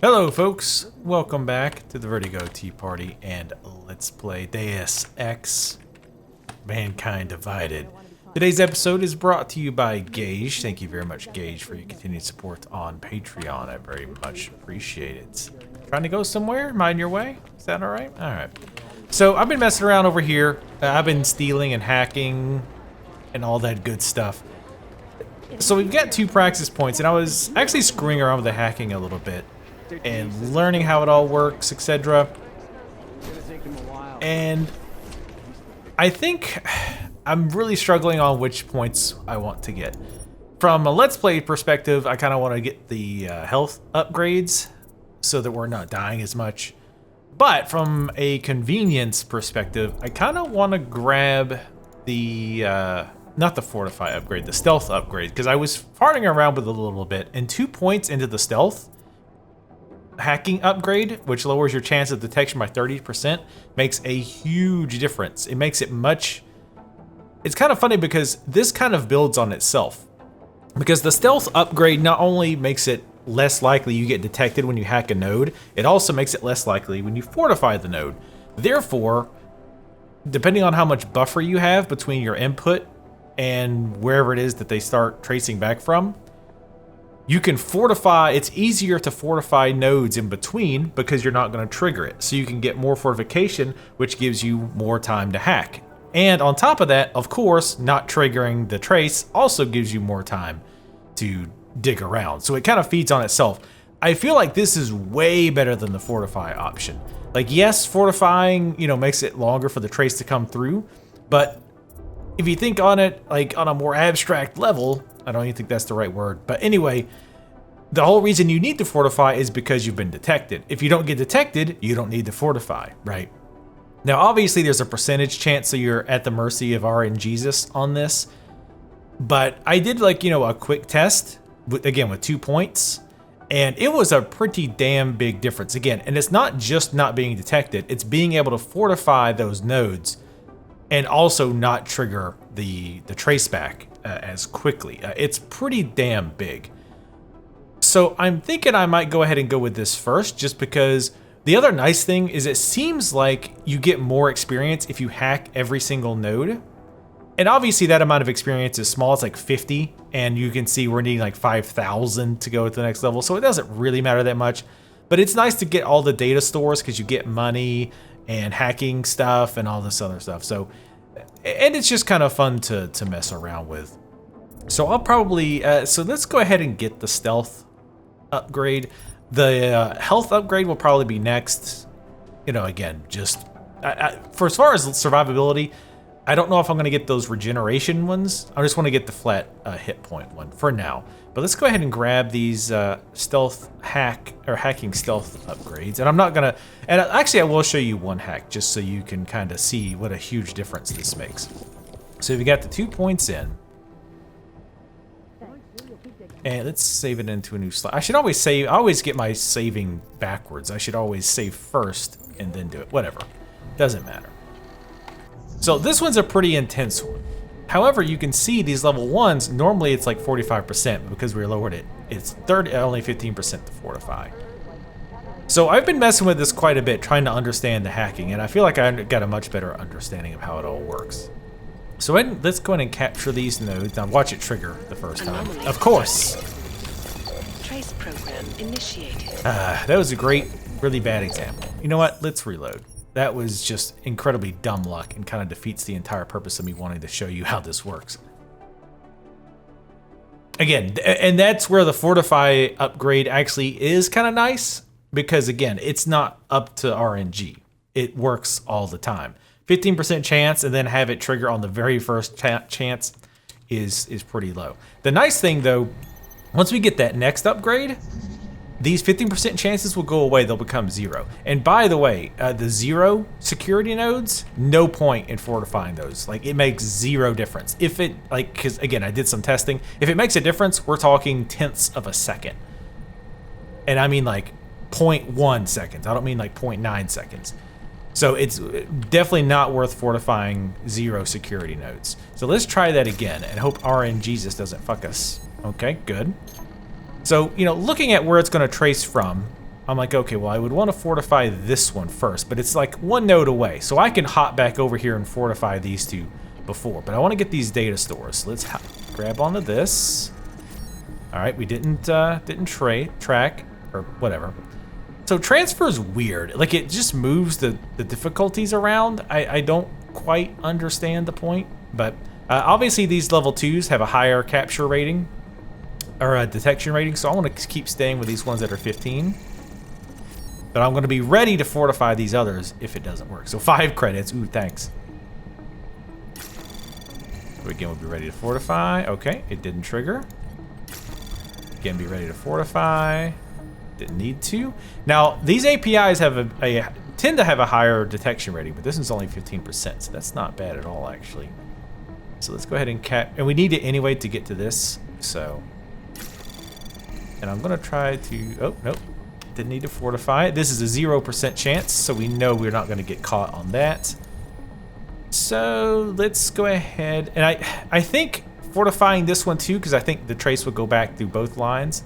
Hello folks, welcome back to the Vertigo Tea Party and let's play Deus Ex Mankind Divided. Today's episode is brought to you by Gage. Thank you very much, Gage, for your continued support on Patreon. I very much appreciate it. Trying to go somewhere? Mind your way? Is that alright? Alright. So I've been messing around over here. I've been stealing and hacking and all that good stuff. So we've got 2 practice points and I was actually screwing around with the hacking a little bit and learning how it all works, etc. And I think I'm really struggling on which points I want to get. From a Let's Play perspective, I kind of want to get the health upgrades so that we're not dying as much. But from a convenience perspective, I kind of want to grab the, not the Fortify upgrade, the stealth upgrade, because I was farting around with it a little bit, and 2 points into the stealth hacking upgrade, which lowers your chance of detection by 30%, makes a huge difference. It makes it much... It's kind of funny because this kind of builds on itself. Because the stealth upgrade not only makes it less likely you get detected when you hack a node, it also makes it less likely when you fortify the node. Therefore, depending on how much buffer you have between your input and wherever it is that they start tracing back from, you can fortify. It's easier to fortify nodes in between because you're not going to trigger it. So you can get more fortification, which gives you more time to hack. And on top of that, of course, not triggering the trace also gives you more time to dig around. So it kind of feeds on itself. I feel like this is way better than the fortify option. Like, yes, fortifying, you know, makes it longer for the trace to come through. But if you think on it, like on a more abstract level, I don't even think that's the right word. But anyway, the whole reason you need to fortify is because you've been detected. If you don't get detected, you don't need to fortify, right? Now, obviously, there's a percentage chance that you're at the mercy of RNGesus on this. But I did, like, you know, a quick test, again, with 2 points. And it was a pretty damn big difference. Again, and it's not just not being detected. It's being able to fortify those nodes and also not trigger the traceback as quickly. It's pretty damn big. So I'm thinking I might go ahead and go with this first, just because the other nice thing is it seems like you get more experience if you hack every single node. And obviously that amount of experience is small, it's like 50, and you can see we're needing like 5,000 to go to the next level, so it doesn't really matter that much. But it's nice to get all the data stores because you get money and hacking stuff and all this other stuff. So, and it's just kind of fun to mess around with. So I'll probably, so let's go ahead and get the stealth upgrade. The health upgrade will probably be next. You know, again, just, for as far as survivability, I don't know if I'm gonna get those regeneration ones. I just wanna get the flat hit point one for now. But let's go ahead and grab these stealth hacking stealth upgrades. And I'm not gonna, and actually I will show you one hack just so you can kind of see what a huge difference this makes. So we got the 2 points in. And let's save it into a new slot. I should always save, I always get my saving backwards. I should always save first and then do it, whatever. Doesn't matter. So this one's a pretty intense one. However, you can see these level 1s, normally it's like 45%, but because we lowered it, it's only 15% to fortify. So I've been messing with this quite a bit, trying to understand the hacking, and I feel like I got a much better understanding of how it all works. So let's go ahead and capture these nodes. Now watch it trigger the first time. Of course! Trace program initiated. That was a great, really bad example. You know what? Let's reload. That was just incredibly dumb luck and kind of defeats the entire purpose of me wanting to show you how this works. Again, and that's where the Fortify upgrade actually is kind of nice, because again, it's not up to RNG. It works all the time. 15% chance and then have it trigger on the very first chance is pretty low. The nice thing though, once we get that next upgrade, these 15% chances will go away, they'll become 0. And by the way, the 0 security nodes, no point in fortifying those. Like, it makes 0 difference. If it, like, because again, I did some testing. If it makes a difference, we're talking tenths of a second. And I mean like 0.1 seconds. I don't mean like 0.9 seconds. So it's definitely not worth fortifying 0 security nodes. So let's try that again and hope RNGesus doesn't fuck us. Okay, good. So, you know, looking at where it's going to trace from, I'm like, okay, well, I would want to fortify this one first, but it's like one node away. So I can hop back over here and fortify these two before, but I want to get these data stores. So let's grab onto this. All right, we didn't track or whatever. So transfer's weird. Like it just moves the difficulties around. I don't quite understand the point, but obviously these level 2s have a higher capture rating or a detection rating. So I want to keep staying with these ones that are 15. But I'm going to be ready to fortify these others if it doesn't work. So 5 credits. Ooh, thanks. Again, we'll be ready to fortify. Okay, it didn't trigger. Again, be ready to fortify. Didn't need to. Now, these APIs have tend to have a higher detection rating, but this is only 15%, so that's not bad at all, actually. So let's go ahead and and we need it anyway to get to this. So, and I'm going to try to. Oh, nope. Didn't need to fortify it. This is a 0% chance, so we know we're not going to get caught on that. So let's go ahead, and I think fortifying this one too, because I think the trace would go back through both lines.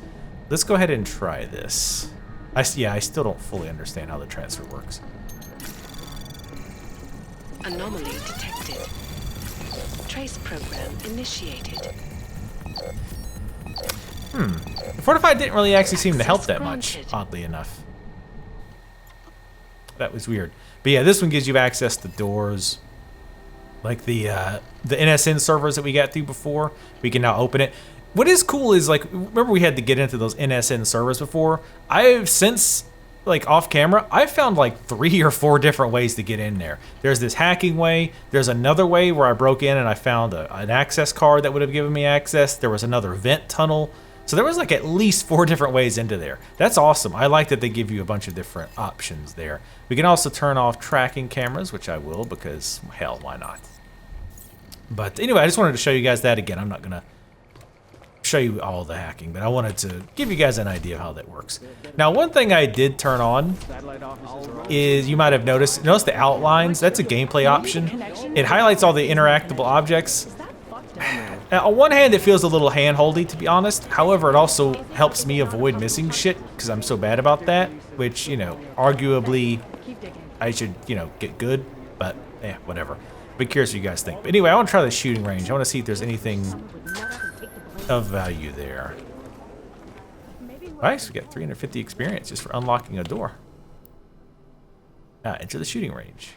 Let's go ahead and try this. Yeah, I still don't fully understand how the transfer works. Anomaly detected. Trace program initiated. The fortified didn't really actually seem to help that much, oddly enough. That was weird. But yeah, this one gives you access to doors. Like the NSN servers that we got through before, we can now open it. What is cool is, like, remember we had to get into those NSN servers before? I've since, like, off camera, I've found like 3 or 4 different ways to get in there. There's this hacking way. There's another way where I broke in and I found an access card that would have given me access. There was another vent tunnel. So there was like at least 4 different ways into there. That's awesome. I like that they give you a bunch of different options there. We can also turn off tracking cameras, which I will because, hell, why not? But anyway, I just wanted to show you guys that again. I'm not going to show you all the hacking, but I wanted to give you guys an idea of how that works. Now, one thing I did turn on is, you might have noticed the outlines. That's a gameplay option. It highlights all the interactable objects. On one hand, it feels a little hand-holdy, to be honest. However, it also helps me avoid missing shit because I'm so bad about that, which, you know, arguably I should, you know, get good, but whatever. Be curious what you guys think. But anyway, I want to try the shooting range. I want to see if there's anything of value there. Nice, we got 350 experience just for unlocking a door. Enter the shooting range.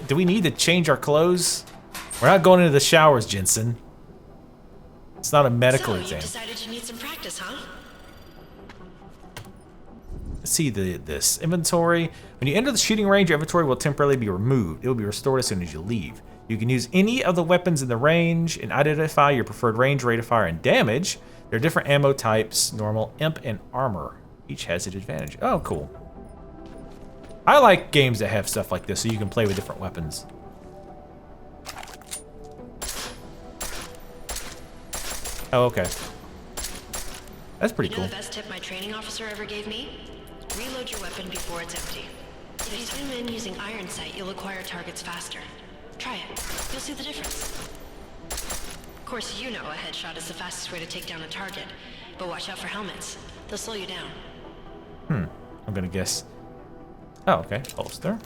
Do we need to change our clothes? We're not going into the showers, Jensen. It's not a medical exam. You decided you need some practice, huh? Let's see this inventory. When you enter the shooting range, your inventory will temporarily be removed. It will be restored as soon as you leave. You can use any of the weapons in the range and identify your preferred range, rate of fire, and damage. There are different ammo types: normal, imp, and armor. Each has its advantage. Oh, cool. I like games that have stuff like this so you can play with different weapons. Oh, okay. That's pretty cool. You know the best tip my training officer ever gave me? Reload your weapon before it's empty. If you zoom in using iron sight, you'll acquire targets faster. Try it. You'll see the difference. Of course, you know a headshot is the fastest way to take down a target, but watch out for helmets. They'll slow you down. I'm gonna guess. Oh, okay. Holster.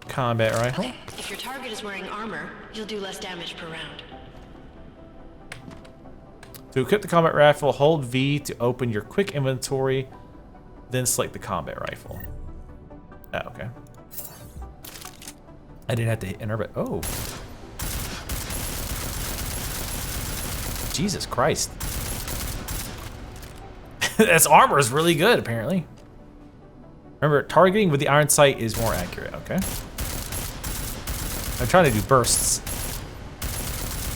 Combat rifle. Okay. If your target is wearing armor, you'll do less damage per round. To equip the combat rifle, hold V to open your quick inventory, then select the combat rifle. Oh, okay. I didn't have to hit enter, but oh. Jesus Christ. This armor is really good, apparently. Remember, targeting with the iron sight is more accurate, okay? I'm trying to do bursts.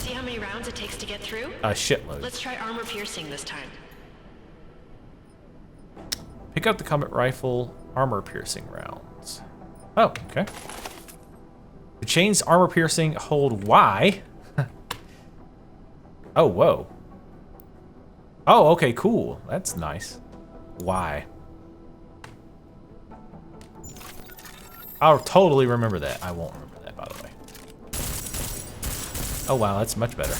See how many rounds it takes to get through? A shitload. Let's try armor piercing this time. Pick up the combat rifle, armor piercing rounds. Oh, okay. To change armor piercing, hold Y. Oh, whoa. Oh, okay, cool. That's nice. Y. I'll totally remember that. I won't remember that, by the way. Oh wow, that's much better.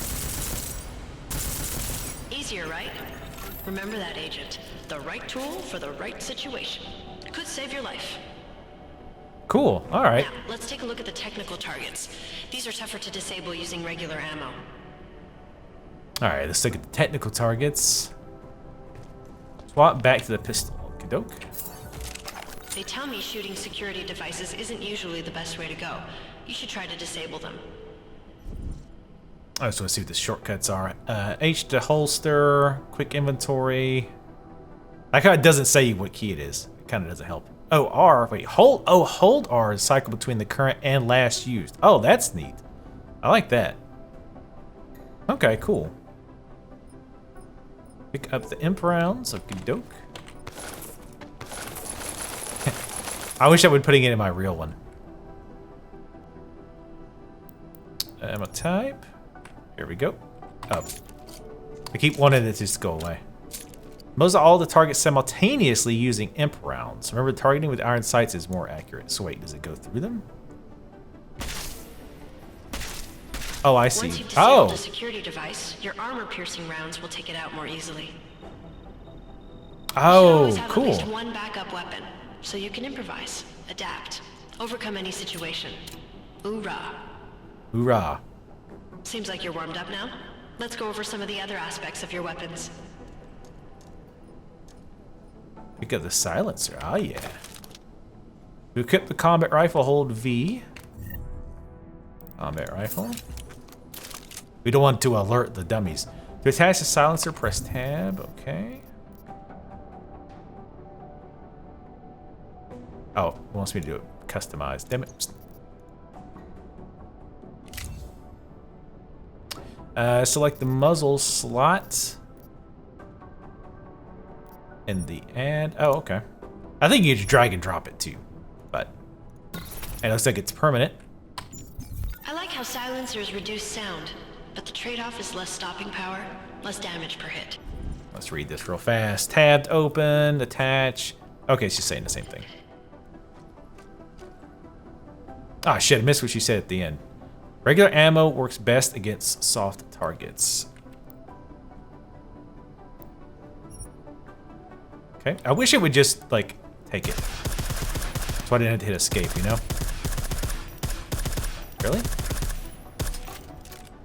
Easier, right? Remember that, Agent. The right tool for the right situation. Could save your life. Cool, all right. Now, let's take a look at the technical targets. These are tougher to disable using regular ammo. All right, let's look at the technical targets. Swap back to the pistol. Okie doke. They tell me shooting security devices isn't usually the best way to go. You should try to disable them. I just want to see what the shortcuts are. H to holster, quick inventory. Like how it doesn't say what key it is. It kind of doesn't help. Oh, R. Wait, hold. Oh, hold R is cycle between the current and last used. Oh, that's neat. I like that. Okay, cool. Pick up the imp rounds. Okie doke. I wish I would putting it in my real one. Ammo type. Here we go. Oh. I keep wanting it to just go away. Most of all the targets simultaneously using imp rounds. Remember, targeting with iron sights is more accurate. So wait, does it go through them? Oh, I see. Once you've disabled a security device, your armor-piercing rounds will take it out more easily. Oh, you should always have cool. at least one backup weapon, so you can improvise, adapt, overcome any situation. Hoorah! Hoorah! Seems like you're warmed up now. Let's go over some of the other aspects of your weapons. Pick up the silencer. Oh yeah. To equip the combat rifle, hold V. Combat rifle. We don't want to alert the dummies. To attach the silencer, press tab. Okay. Oh, it wants me to do it customized. Damn it. Select the muzzle slot. In the add. Oh, okay. I think you just drag and drop it too. But it looks like it's permanent. I like how silencers reduce sound, but the trade-off is less stopping power, less damage per hit. Let's read this real fast. Tabbed, open, attach. Okay, she's saying the same thing. Ah, shit, I missed what she said at the end. Regular ammo works best against soft targets. Okay, I wish it would just, like, take it. So I didn't have to hit escape, you know? Really?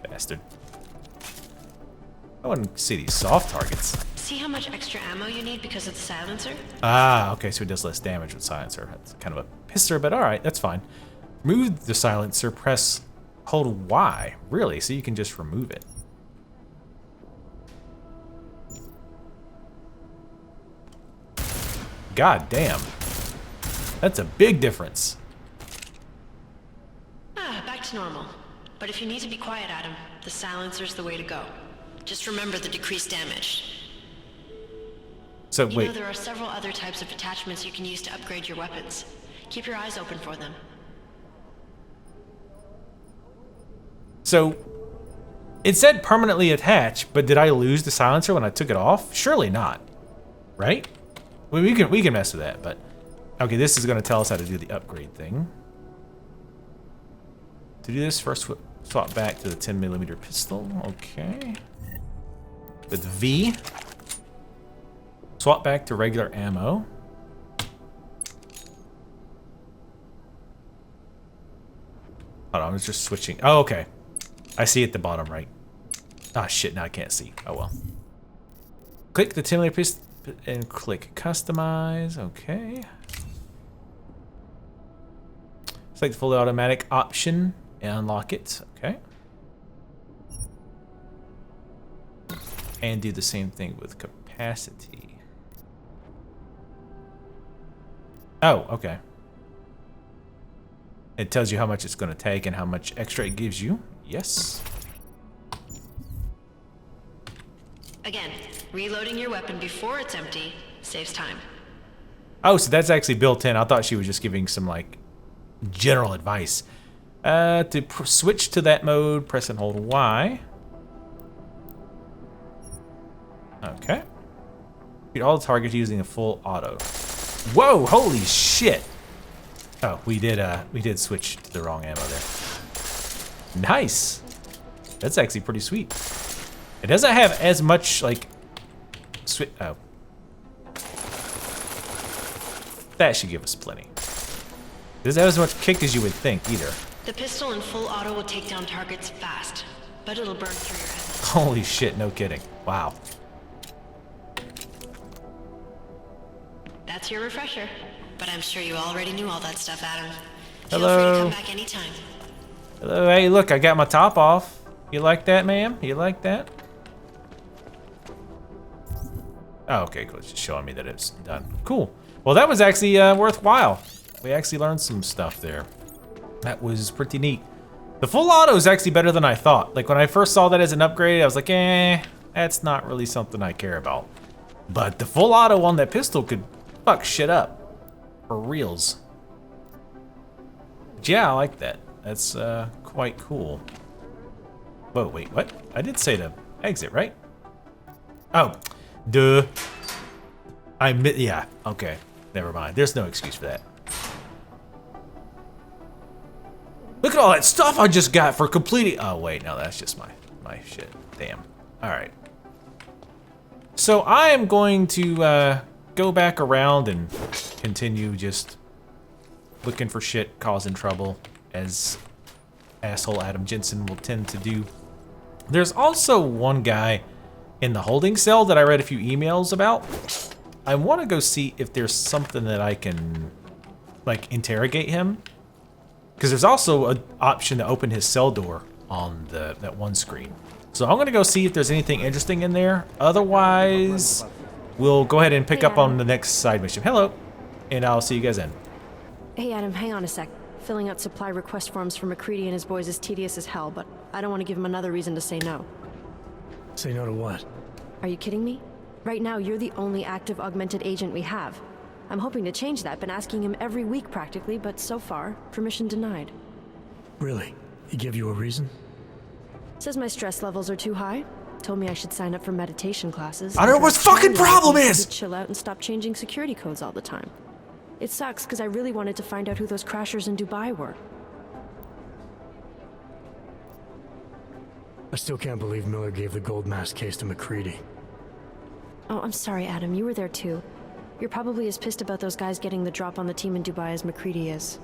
Bastard. I want to see these soft targets. See how much extra ammo you need because of the silencer? Ah, okay, so it does less damage with silencer. That's kind of a pisser, but alright, that's fine. Remove the silencer, press, hold Y. Really? So you can just remove it. God damn. That's a big difference. Back to normal. But if you need to be quiet, Adam, the silencer's the way to go. Just remember the decreased damage. So You wait. know there are several other types of attachments you can use to upgrade your weapons. Keep your eyes open for them. So it said permanently attached, but did I lose the silencer when I took it off? Surely not. Right? Well, we can mess with that, but okay, this is gonna tell us how to do the upgrade thing. To do this, first swap back to the 10mm pistol. Okay. With V. Swap back to regular ammo. Hold on, I was just switching. Oh, okay. I see at the bottom right. Ah, shit, now I can't see. Oh, well. Click the 10mm pistol and click customize. Okay. Select the fully automatic option and unlock it. Okay. And do the same thing with capacity. Oh, okay. It tells you how much it's going to take and how much extra it gives you. Yes. Again, reloading your weapon before it's empty saves time. Oh, so that's actually built in. I thought she was just giving some, like, general advice. To switch to that mode, press and hold Y. Okay. Beat all the targets using a full auto. Whoa, holy shit. Oh, we did switch to the wrong ammo there. Nice. That's actually pretty sweet. It doesn't have as much, like, sweet. Oh. That should give us plenty. It doesn't have as much kick as you would think, either. The pistol in full auto will take down targets fast, but it'll burn through your head. Holy shit, no kidding. Wow. That's your refresher. But I'm sure you already knew all that stuff, Adam. Hello. Feel free to come back anytime. Hello, hey, look, I got my top off. You like that, ma'am? You like that? Oh, okay, cool. It's just showing me that it's done. Cool. Well, that was actually worthwhile. We actually learned some stuff there. That was pretty neat. The full auto is actually better than I thought. Like, when I first saw that as an upgrade, I was like, that's not really something I care about. But the full auto on that pistol could fuck shit up. For reals. But yeah, I like that. That's quite cool. Whoa, wait, what? I did say to exit, right? Oh, duh. Yeah, okay. Never mind. There's no excuse for that. Look at all that stuff I just got for completing. Oh, wait, no, that's just my shit. Damn. All right. So I am going to go back around and continue just looking for shit, causing trouble, as asshole Adam Jensen will tend to do. There's also one guy in the holding cell that I read a few emails about. I want to go see if there's something that I can, like, interrogate him. Because there's also an option to open his cell door on that one screen. So I'm going to go see if there's anything interesting in there. Otherwise, we'll go ahead and pick up on the next side mission. Hello, and I'll see you guys then. Hey Adam, hang on a sec. Filling out supply request forms for McCready and his boys is tedious as hell, but I don't want to give him another reason to say no. Say no to what? Are you kidding me? Right now, you're the only active augmented agent we have. I'm hoping to change that, been asking him every week practically, but so far, permission denied. Really? He gave you a reason? Says my stress levels are too high. Told me I should sign up for meditation classes. I don't know what his fucking problem is! Chill out and stop changing security codes all the time. It sucks, because I really wanted to find out who those crashers in Dubai were. I still can't believe Miller gave the gold mask case to McCready. Oh, I'm sorry, Adam. You were there too. You're probably as pissed about those guys getting the drop on the team in Dubai as McCready is.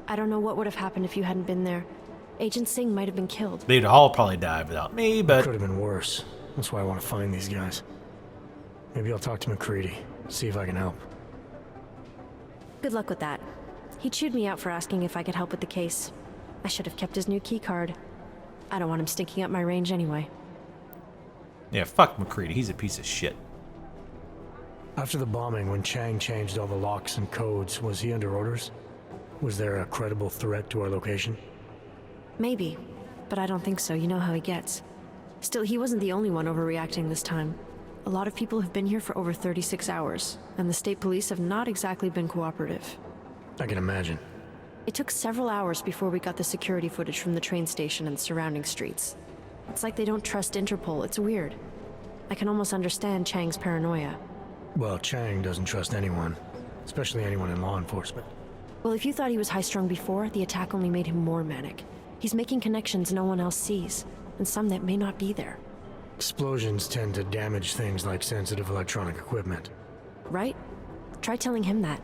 I don't know what would have happened if you hadn't been there. Agent Singh might have been killed. They'd all probably die without me, but... It could have been worse. That's why I want to find these guys. Maybe I'll talk to McCready, see if I can help. Good luck with that. He chewed me out for asking if I could help with the case. I should have kept his new key card. I don't want him stinking up my range anyway. Yeah, fuck McCready. He's a piece of shit. After the bombing, when Chang changed all the locks and codes, was he under orders? Was there a credible threat to our location? Maybe, but I don't think so. You know how he gets. Still, he wasn't the only one overreacting this time. A lot of people have been here for over 36 hours, and the state police have not exactly been cooperative. I can imagine. It took several hours before we got the security footage from the train station and the surrounding streets. It's like they don't trust Interpol. It's weird. I can almost understand Chang's paranoia. Well, Chang doesn't trust anyone, especially anyone in law enforcement. Well, if you thought he was high-strung before, the attack only made him more manic. He's making connections no one else sees, and some that may not be there. Explosions tend to damage things like sensitive electronic equipment. Right? Try telling him that.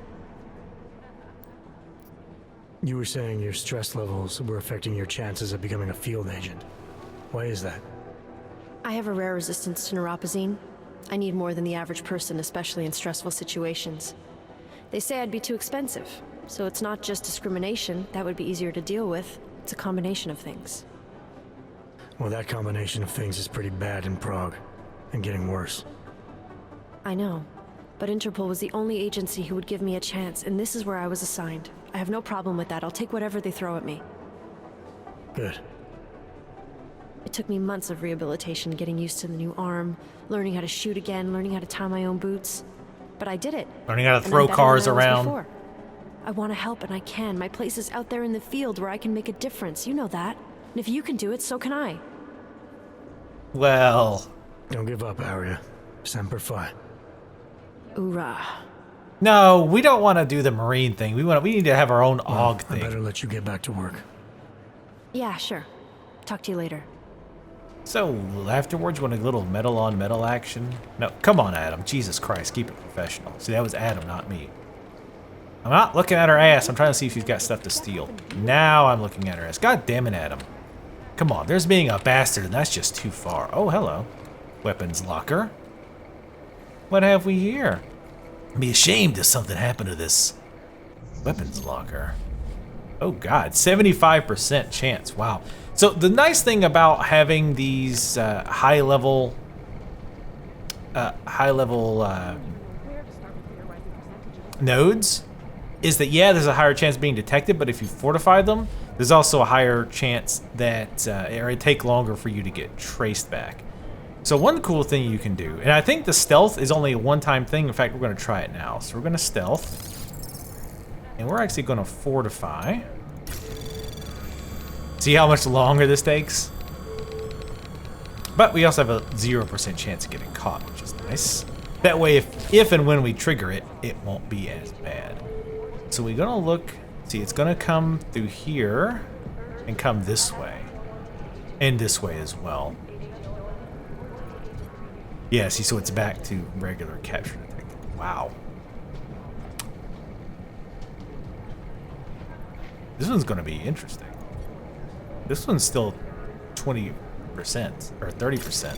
You were saying your stress levels were affecting your chances of becoming a field agent. Why is that? I have a rare resistance to neuropazine. I need more than the average person, especially in stressful situations. They say I'd be too expensive, so it's not just discrimination. That would be easier to deal with. It's a combination of things. Well, that combination of things is pretty bad in Prague, and getting worse. I know, but Interpol was the only agency who would give me a chance, and this is where I was assigned. I have no problem with that. I'll take whatever they throw at me. Good. It took me months of rehabilitation, getting used to the new arm, learning how to shoot again, learning how to tie my own boots. But I did it. Learning how to And throw I'm better cars than I was around. before. I want to help, and I can. My place is out there in the field where I can make a difference. You know that. And if you can do it, so can I. Well... Don't give up, Arya. Semper Fi. Hoorah. No, we don't want to do the Marine thing. We need to have our own AUG I thing. better let you get back to work. Yeah, sure. Talk to you later. So afterwards, you want a little metal on metal action? No, come on, Adam. Jesus Christ, keep it professional. See, that was Adam, not me. I'm not looking at her ass. I'm trying to see if she's got stuff to steal. Now I'm looking at her ass. God damn it, Adam. Come on, there's being a bastard, and that's just too far. Oh, hello. Weapons locker. What have we here? I'd be ashamed if something happened to this weapons locker. Oh God, 75% chance. Wow. So the nice thing about having these high level nodes is that, yeah, there's a higher chance of being detected, but if you fortify them, there's also a higher chance that it take longer for you to get traced back. So one cool thing you can do, and I think the stealth is only a one-time thing. In fact, we're going to try it now. So we're going to stealth, and we're actually going to fortify. See how much longer this takes? But we also have a 0% chance of getting caught, which is nice. That way, if and when we trigger it, it won't be as bad. So we're gonna look, see, it's gonna come through here and come this way. And this way as well. Yeah, see, so it's back to regular capture detected. Wow. This one's gonna be interesting. This one's still 20% or 30%.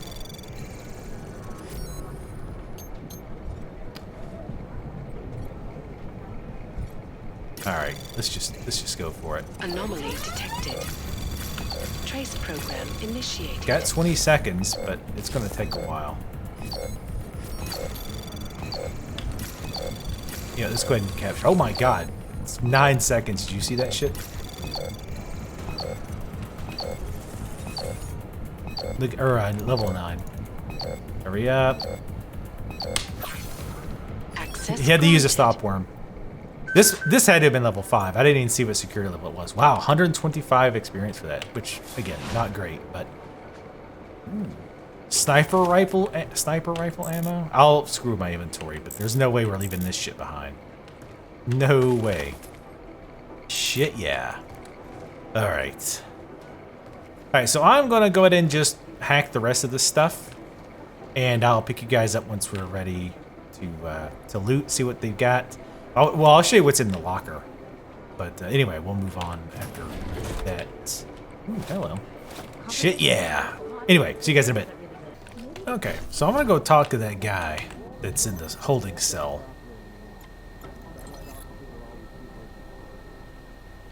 All right, let's just go for it. Anomaly detected. Trace program initiated. Got 20 seconds, but it's gonna take a while. Yeah, let's go ahead and capture. Oh my God, it's 9 seconds. Did you see that shit? Look, level 9. Hurry up. Access He had to use a granted. stop worm. This had to have been level 5. I didn't even see what security level it was. Wow, 125 experience for that, which again, not great, but sniper rifle ammo. I'll screw my inventory, but there's no way we're leaving this shit behind. No way. Shit, yeah. All right. All right, so I'm gonna go ahead and just hack the rest of this stuff, and I'll pick you guys up once we're ready to loot, see what they've got. Well, I'll show you what's in the locker. But anyway, we'll move on after that. Ooh, hello. Shit, yeah. Anyway, see you guys in a bit. Okay, so I'm gonna go talk to that guy that's in the holding cell.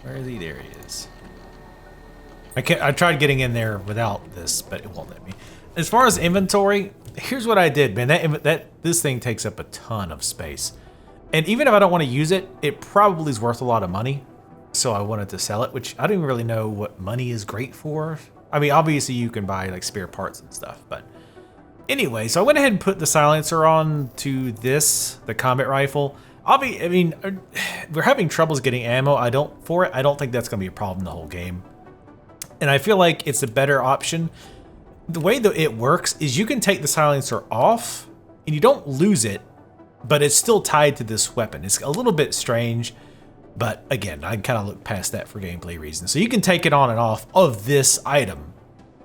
Where is he? There he is. I tried getting in there without this, but it won't let me. As far as inventory, here's what I did, man. This thing takes up a ton of space. And even if I don't want to use it, it probably is worth a lot of money. So I wanted to sell it, which I don't even really know what money is great for. I mean, obviously you can buy like spare parts and stuff, but anyway, so I went ahead and put the silencer on to the combat rifle. We're having troubles getting ammo. I don't think that's gonna be a problem the whole game. And I feel like it's a better option. The way that it works is you can take the silencer off and you don't lose it, but it's still tied to this weapon. It's a little bit strange, but again, I kind of look past that for gameplay reasons. So you can take it on and off of this item,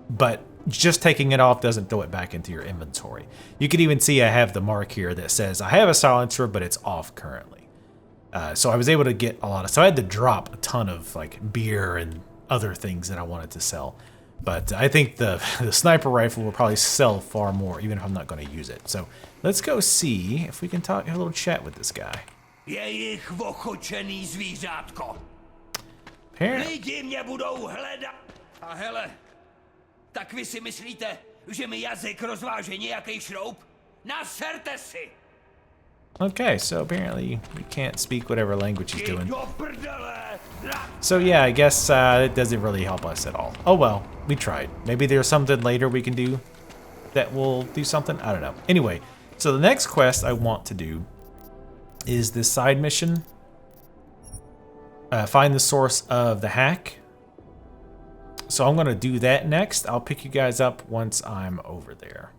but just taking it off doesn't throw it back into your inventory. You can even see I have the mark here that says I have a silencer, but it's off currently. So I was able to get a lot of, so I had to drop a ton of like beer and other things that I wanted to sell. But I think the sniper rifle will probably sell far more, even if I'm not going to use it. So let's go see if we can have a little chat with this guy. Jejich ochočený zvířátko. Apparently. Lidi mě budou hledat. A hele, tak vy si myslíte, že mi jazyk rozváže nějaký šroub? Naserte si! Okay, so apparently we can't speak whatever language he's doing. Do prdele! So yeah, I guess it doesn't really help us at all. Oh well, we tried. Maybe there's something later we can do that will do something. I don't know. Anyway, so the next quest I want to do is this side mission. Find the source of the hack. So I'm gonna do that next. I'll pick you guys up once I'm over there.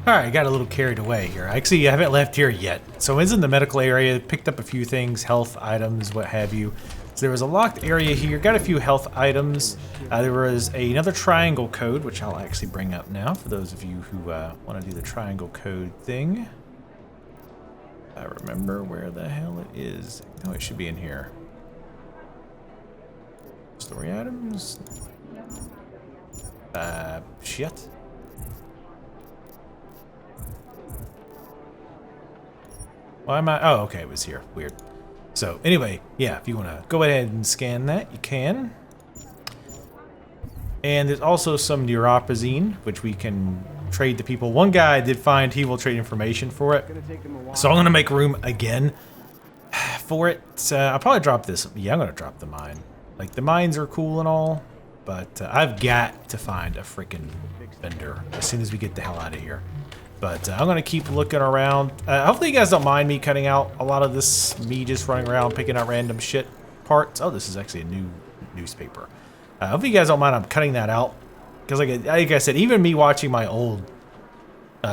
All right, I got a little carried away here. Actually, I haven't left here yet. So I was in the medical area, picked up a few things, health items, what have you. So there was a locked area here. Got a few health items. There was another triangle code, which I'll actually bring up now for those of you who want to do the triangle code thing. I remember where the hell it is. Oh, it should be in here. Story items. Shit. Why am I? Oh, okay, it was here. Weird. So anyway, yeah, if you want to go ahead and scan that, you can. And there's also some neuropazine, which we can trade to people. One guy I did find, he will trade information for it. So I'm going to make room again for it. I'll probably drop this. Yeah, I'm going to drop the mine. Like, the mines are cool and all, but I've got to find a freaking vendor as soon as we get the hell out of here. But I'm going to keep looking around. Hopefully you guys don't mind me cutting out a lot of this, me just running around picking out random shit parts. Oh, this is actually a new newspaper. Hopefully you guys don't mind I'm cutting that out. Because like I said, even me watching my old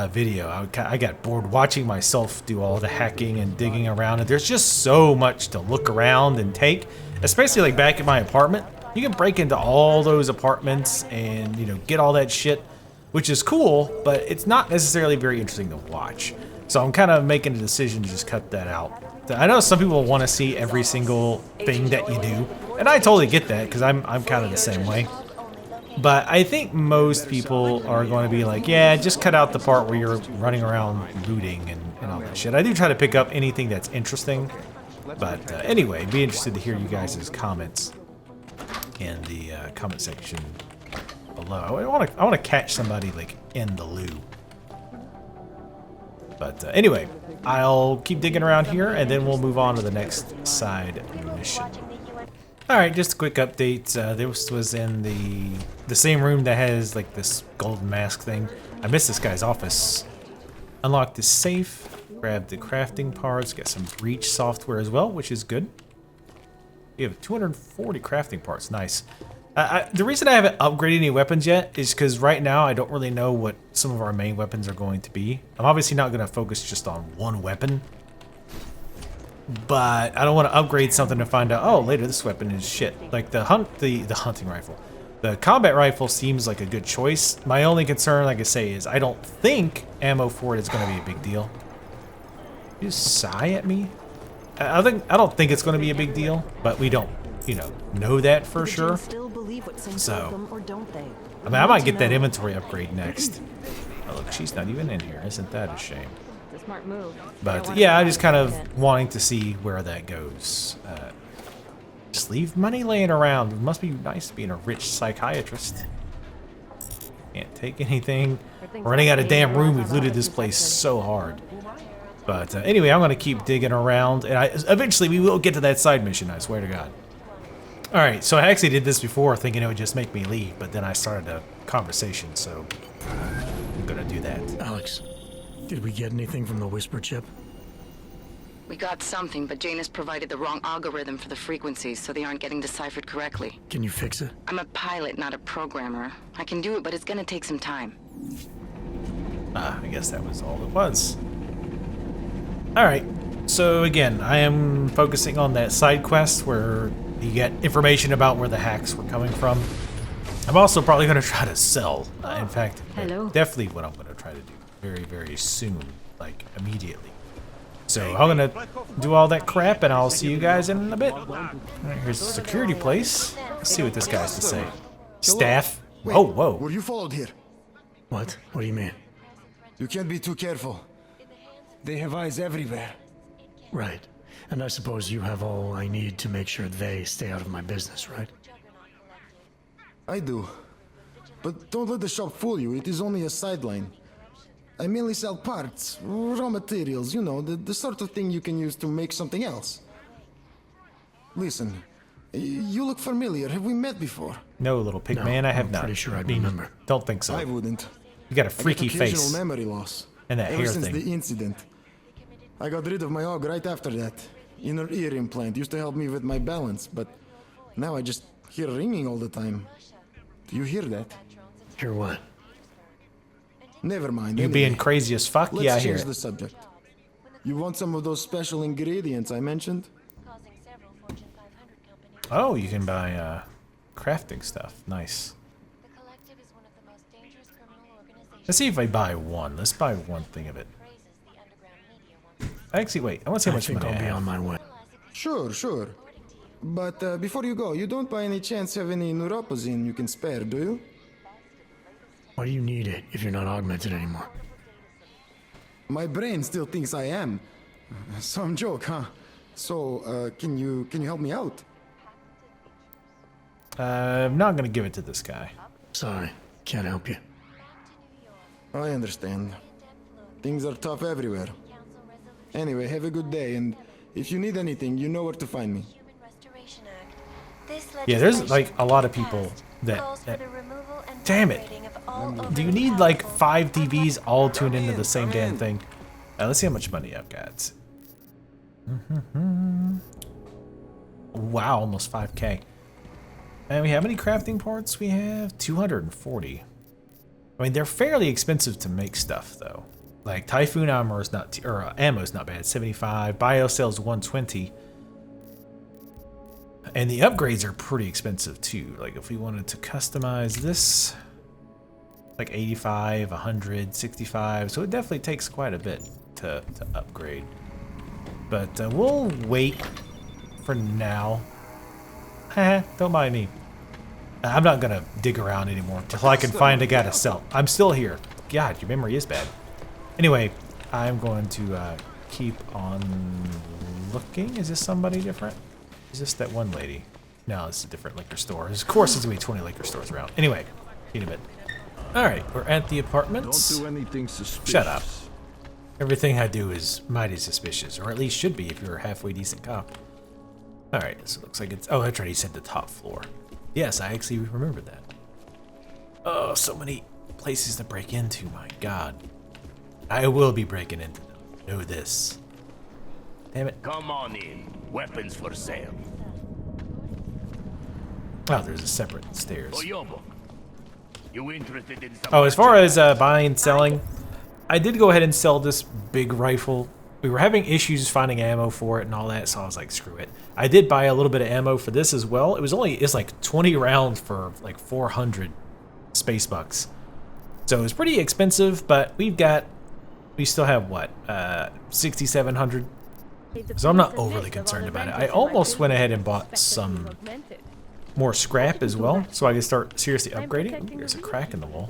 video, I got bored watching myself do all the hacking and digging around. And there's just so much to look around and take. Especially like back at my apartment. You can break into all those apartments and, you know, get all that shit. Which is cool, but it's not necessarily very interesting to watch. So I'm kind of making a decision to just cut that out. I know some people want to see every single thing that you do, and I totally get that because I'm kind of the same way. But I think most people are going to be like, yeah, just cut out the part where you're running around looting and all that shit. I do try to pick up anything that's interesting. But anyway, be interested to hear you guys' comments in the comment section below. I want to catch somebody like in the loo. But anyway, I'll keep digging around here and then we'll move on to the next side mission. Alright, just a quick update. This was in the same room that has like this golden mask thing. I missed this guy's office. Unlocked the safe, grabbed the crafting parts, got some breach software as well, which is good. We have 240 crafting parts, nice. The reason I haven't upgraded any weapons yet is because right now I don't really know what some of our main weapons are going to be. I'm obviously not going to focus just on one weapon. But I don't want to upgrade something to find out, oh, later this weapon is shit. Like the hunting rifle. The combat rifle seems like a good choice. My only concern, like I say, is I don't think ammo for it is going to be a big deal. You sigh at me? I don't think it's going to be a big deal, but we don't, you know that for sure. So, I mean, I might get that inventory upgrade next. Oh, look, she's not even in here. Isn't that a shame? But yeah, I'm just kind of wanting to see where that goes. Just leave money laying around. It must be nice being a rich psychiatrist. Can't take anything. We're running out of damn room. We've looted this place so hard. But anyway, I'm going to keep digging around. And eventually we will get to that side mission, I swear to God. Alright, so I actually did this before thinking it would just make me leave. But then I started a conversation, so I'm going to do that. Alex, did we get anything from the Whisper chip? We got something, but Jane has provided the wrong algorithm for the frequencies, so they aren't getting deciphered correctly. Can you fix it? I'm a pilot, not a programmer. I can do it, but it's gonna take some time. I guess that was all it was. Alright, so again, I am focusing on that side quest where you get information about where the hacks were coming from. I'm also probably going to try to sell. In fact, definitely what I'm going to try to do very, very soon, like immediately. So I'm going to do all that crap and I'll see you guys in a bit. Alright, here's the security place. Let's see what this guy has to say. Staff. Wait, whoa. Were you followed here? What? What do you mean? You can't be too careful. They have eyes everywhere. Right. And I suppose you have all I need to make sure they stay out of my business, right? I do. But don't let the shop fool you, it is only a sideline. I mainly sell parts, raw materials, you know, the sort of thing you can use to make something else. Listen, you look familiar. Have we met before? No, little pig man, I have not. Pretty sure I remember. Don't think so. I wouldn't. You got a freaky face. Memory loss. And that Ever hair since thing. the incident. I got rid of my AUG right after that. Inner ear implant used to help me with my balance, but now I just hear ringing all the time. Do you hear that? Hear what? Never mind. You being crazy as fuck? Let's Yeah, I hear change it. the subject. You want some of those special ingredients I mentioned? Oh, you can buy crafting stuff. Nice. Let's see if I buy one. Let's buy one thing of it. Actually, wait. I want to see how much money I I'll be have. on my way. Sure. But before you go, you don't by any chance have any neuropozine you can spare, do you? Why do you need it if you're not augmented anymore? My brain still thinks I am. Some joke, huh? So, can you help me out? I'm not gonna give it to this guy. Sorry, can't help you. I understand. Things are tough everywhere. Anyway, have a good day, and if you need anything, you know where to find me. Yeah, there's like a lot of people that damn it. Do you need like 5 TVs all tuned into the same damn thing? Let's see how much money I've got. Wow, almost 5K. And we have any crafting parts? We have 240. I mean, they're fairly expensive to make stuff though. Like Typhoon armor is not, ammo's not bad. 75. Biocells 120. And the upgrades are pretty expensive too. Like if we wanted to customize this, like 85, 100, 65. So it definitely takes quite a bit to upgrade. But we'll wait for now. Don't mind me. I'm not gonna dig around anymore until I can find a guy to sell. I'm still here. God, your memory is bad. Anyway, I'm going to keep on looking. Is this somebody different? Is this that one lady? No, it's a different liquor store. Of course, there's gonna be 20 liquor stores around. Anyway, see you in a bit. All right, we're at the apartments. Don't do anything suspicious. Shut up. Everything I do is mighty suspicious, or at least should be if you're a halfway decent cop. All right, so it looks like it's. Oh, that's right. He said the top floor. Yes, I actually remembered that. Oh, so many places to break into. My God, I will be breaking into them. Know this. Damn it. Come on in. Weapons for sale. Oh, there's a separate stairs. Oyobo. You interested in some? Oh, as far as buying and selling, I did go ahead and sell this big rifle. We were having issues finding ammo for it and all that, so I was like, screw it. I did buy a little bit of ammo for this as well. It's like 20 rounds for like 400 space bucks. So it was pretty expensive, but we still have what, 6,700. So I'm not overly concerned about it. I almost went ahead and bought some more scrap as well, so I can start seriously upgrading. Ooh, there's a crack in the wall.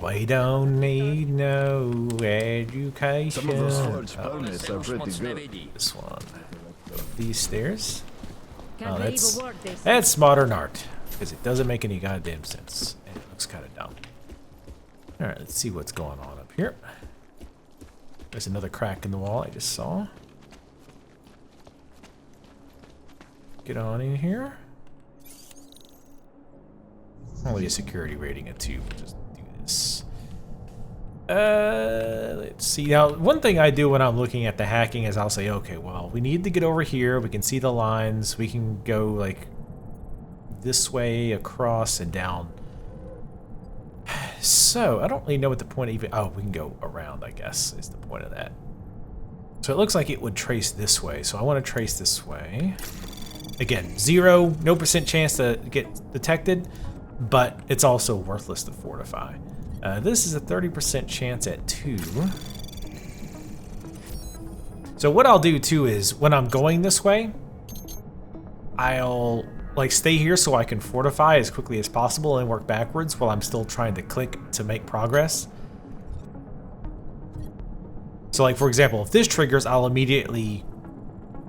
We don't need no education. Some of those forged permits are pretty good. This one. These stairs. Oh, that's modern art, because it doesn't make any goddamn sense, and it looks kind of dumb. All right, let's see what's going on up here. There's another crack in the wall I just saw. Get on in here. Only a security rating of 2. We'll just do this. Let's see. Now, one thing I do when I'm looking at the hacking is I'll say, okay, well, we need to get over here. We can see the lines. We can go like this way, across, and down. So I don't really know what the point even. Oh, we can go around, I guess, is the point of that. So it looks like it would trace this way. So I want to trace this way. Again, 0% chance to get detected, but it's also worthless to fortify. This is a 30% chance at 2. So what I'll do too is when I'm going this way, I'll like stay here so I can fortify as quickly as possible and work backwards while I'm still trying to click to make progress. So like for example, if this triggers, I'll immediately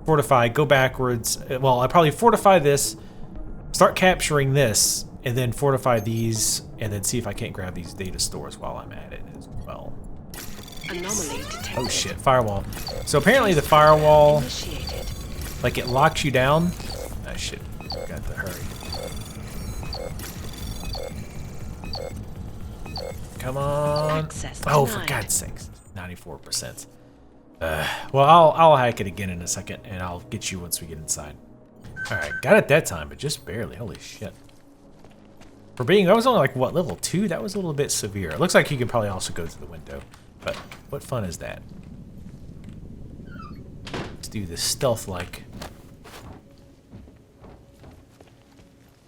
fortify, go backwards. Well, I'll probably fortify this, start capturing this, and then fortify these, and then see if I can't grab these data stores while I'm at it as well. Anomaly detected. Oh shit, firewall. So apparently the firewall, Initiated. like it locks you down. Oh shit, got to hurry. Come on. Access Oh, for denied. God's sakes, 94%. Well, I'll hack it again in a second, and I'll get you once we get inside. All right, got it that time, but just barely. Holy shit. For being, I was only like, what, level 2? That was a little bit severe. It looks like you could probably also go through the window, but what fun is that? Let's do this stealth-like.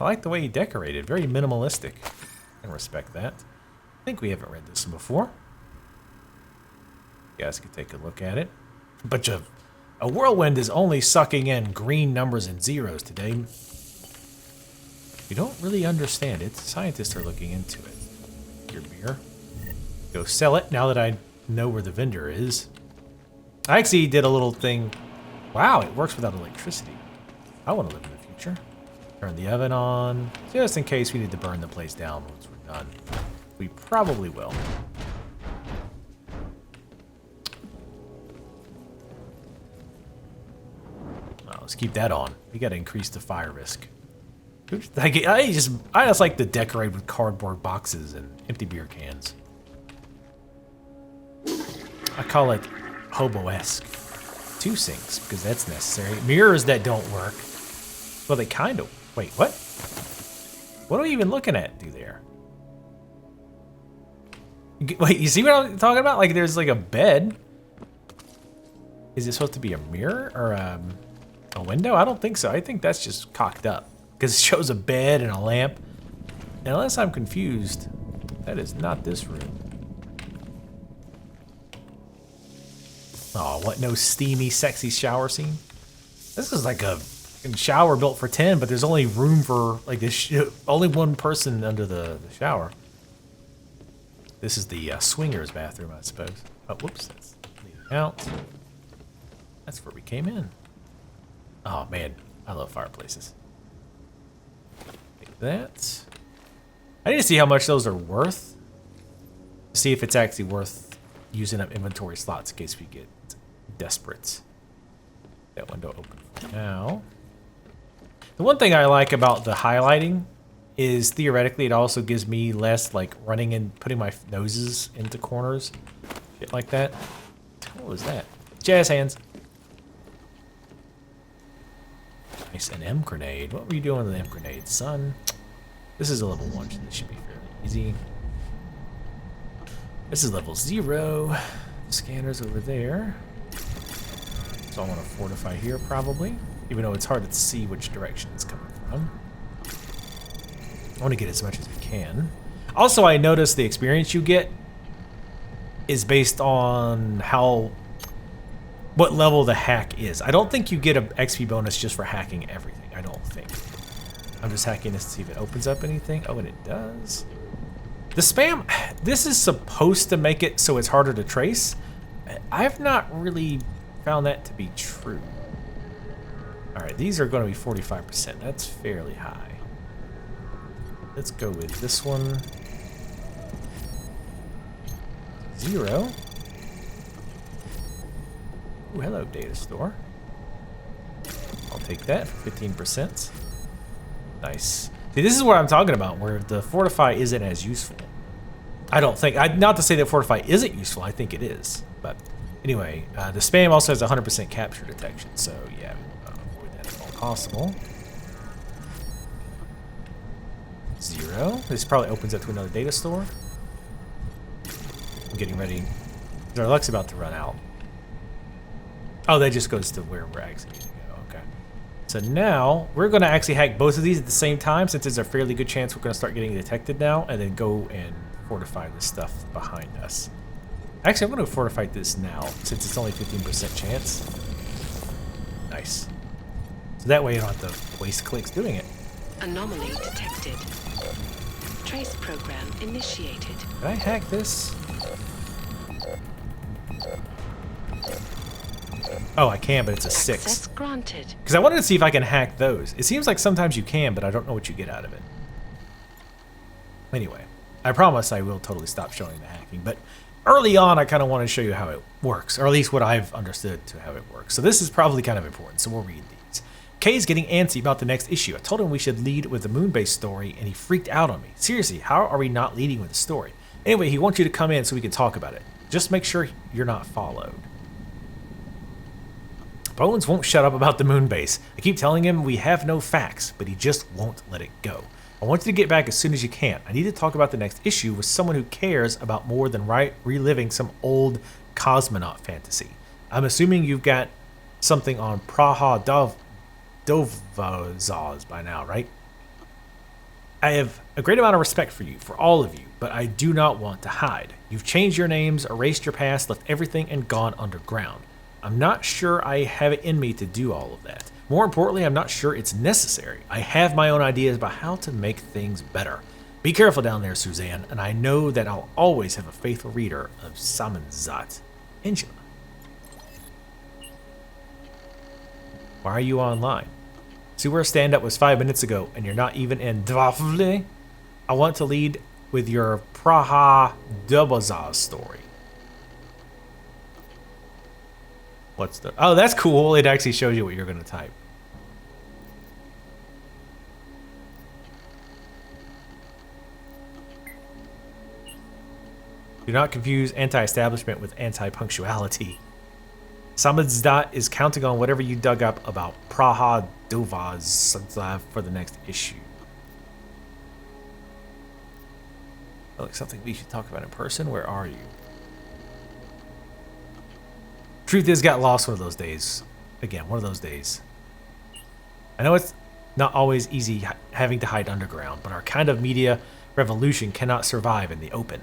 I like the way he decorated. Very minimalistic. I can respect that. I think we haven't read this one before. You guys can take a look at it. A whirlwind is only sucking in green numbers and zeros today. You don't really understand it. Scientists are looking into it. Your beer. Go sell it now that I know where the vendor is. I actually did a little thing. Wow, it works without electricity. I want to live in the future. Turn the oven on, just in case we need to burn the place down once we're done. We probably will. Let's keep that on. We gotta increase the fire risk. I just like to decorate with cardboard boxes and empty beer cans. I call it hobo-esque. 2 sinks, because that's necessary. Mirrors that don't work. Well, they kind of... Wait, what? What are we even looking at do there? Wait, you see what I'm talking about? Like, there's like a bed. Is it supposed to be a mirror or a window? I don't think so. I think that's just cocked up. Because it shows a bed and a lamp. And unless I'm confused, that is not this room. Oh, what? No steamy, sexy shower scene? This is like a shower built for 10, but there's only room for like this. Only one person under the shower. This is the swingers bathroom, I suppose. Oh, whoops. That's leading out. That's where we came in. Oh man, I love fireplaces. Take that. I need to see how much those are worth. See if it's actually worth using up inventory slots in case we get desperate. That window open for now. The one thing I like about the highlighting is theoretically it also gives me less like running and putting my noses into corners. Shit like that. What was that? Jazz hands. Nice, an M grenade. What were you doing with the M grenade, son? This is a level 1, so this should be fairly easy. This is level 0. Scanners over there. So I want to fortify here probably, even though it's hard to see which direction it's coming from. I want to get as much as we can. Also, I noticed the experience you get is based on what level the hack is. I don't think you get an XP bonus just for hacking everything. I don't think. I'm just hacking this to see if it opens up anything. Oh, and it does. The spam, this is supposed to make it so it's harder to trace. I've not really found that to be true. All right, these are going to be 45%. That's fairly high. Let's go with this one. 0. Ooh, hello, data store. I'll take that for 15%. Nice. See, this is what I'm talking about, where the fortify isn't as useful. I don't think. Not to say that fortify isn't useful. I think it is. But anyway, the spam also has 100% capture detection. So yeah, avoid that if all possible. 0. This probably opens up to another data store. I'm getting ready. Our luck's about to run out. Oh, that just goes to where we're actually going to go. Okay. So now we're going to actually hack both of these at the same time, since there's a fairly good chance we're going to start getting detected now, and then go and fortify the stuff behind us. Actually, I'm going to fortify this now, since it's only 15% chance. Nice. So that way you don't have to waste clicks doing it. Anomaly detected. Trace program initiated. Can I hack this? Oh, I can, but it's a 6. Access granted. Because I wanted to see if I can hack those. It seems like sometimes you can, but I don't know what you get out of it. Anyway, I promise I will totally stop showing the hacking. But early on, I kind of want to show you how it works, or at least what I've understood to how it works. So this is probably kind of important, so we'll read these. Kay's getting antsy about the next issue. I told him we should lead with the Moonbase story, and he freaked out on me. Seriously, how are we not leading with the story? Anyway, he wants you to come in so we can talk about it. Just make sure you're not followed. Bones won't shut up about the Moonbase. I keep telling him we have no facts, but he just won't let it go. I want you to get back as soon as you can. I need to talk about the next issue with someone who cares about more than reliving some old cosmonaut fantasy. I'm assuming you've got something on Praha Dovazaz by now, right? I have a great amount of respect for you, for all of you, but I do not want to hide. You've changed your names, erased your past, left everything, and gone underground. I'm not sure I have it in me to do all of that. More importantly, I'm not sure it's necessary. I have my own ideas about how to make things better. Be careful down there, Suzanne, and I know that I'll always have a faithful reader of Samenzat. Angela. Why are you online? See where stand-up was 5 minutes ago, and you're not even in Dvavle? I want to lead with your Praha Dubazaz story. What's the... Oh, that's cool. It actually shows you what you're going to type. Do not confuse anti-establishment with anti-punctuality. Samizdat is counting on whatever you dug up about Praha Dovaz for the next issue. Like something we should talk about in person. Where are you? Truth is, got lost one of those days. Again, one of those days. I know it's not always easy having to hide underground, but our kind of media revolution cannot survive in the open.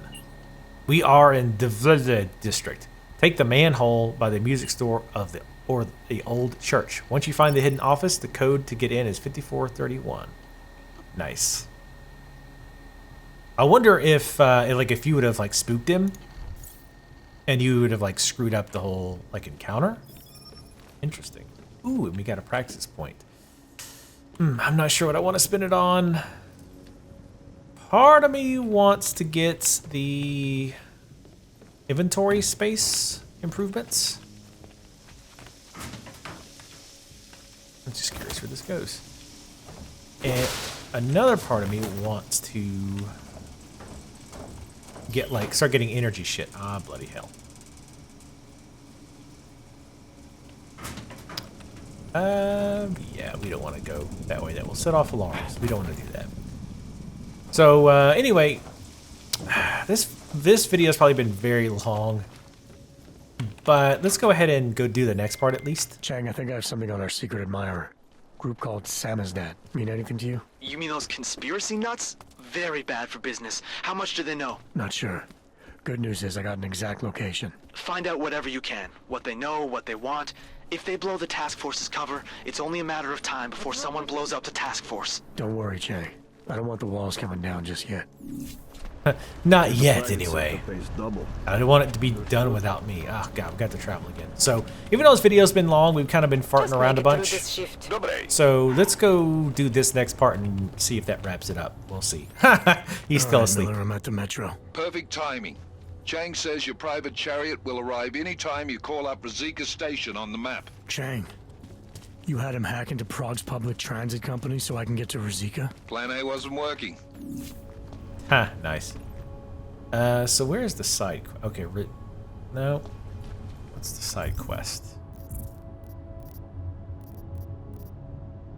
We are in the district. Take the manhole by the music store of the old church. Once you find the hidden office, the code to get in is 5431. Nice. I wonder if if you would have like spooked him, and you would have like screwed up the whole like encounter. Interesting. Ooh, and we got a practice point. I'm not sure what I want to spend it on. Part of me wants to get the inventory space improvements. I'm just curious where this goes. And another part of me wants to get start getting energy shit. Ah, bloody hell. Yeah, we don't want to go that way. That will set off alarms. We don't want to do that. So anyway, this video has probably been very long, but let's go ahead and go do the next part at least. Chang, I think I have something on our secret admirer. Group called Samizdat. Mean anything to you? You mean those conspiracy nuts? Very bad for business. How much do they know? Not sure. Good news is I got an exact location. Find out whatever you can. What they know, what they want. If they blow the task force's cover, it's only a matter of time before someone blows up the task force. Don't worry, Chang. I don't want the walls coming down just yet. Not yet, anyway. I don't want it to be done without me. Oh, God, I've got to travel again. So, even though this video's been long, we've kind of been farting around a bunch. So, let's go do this next part and see if that wraps it up. We'll see. He's still asleep. Miller, I'm at the metro. Perfect timing. Chang says your private chariot will arrive anytime you call up Rizika Station on the map. Chang, you had him hack into Prague's public transit company so I can get to Rizika? Plan A wasn't working. Ha, nice. So where's the side? Okay, no. What's the side quest?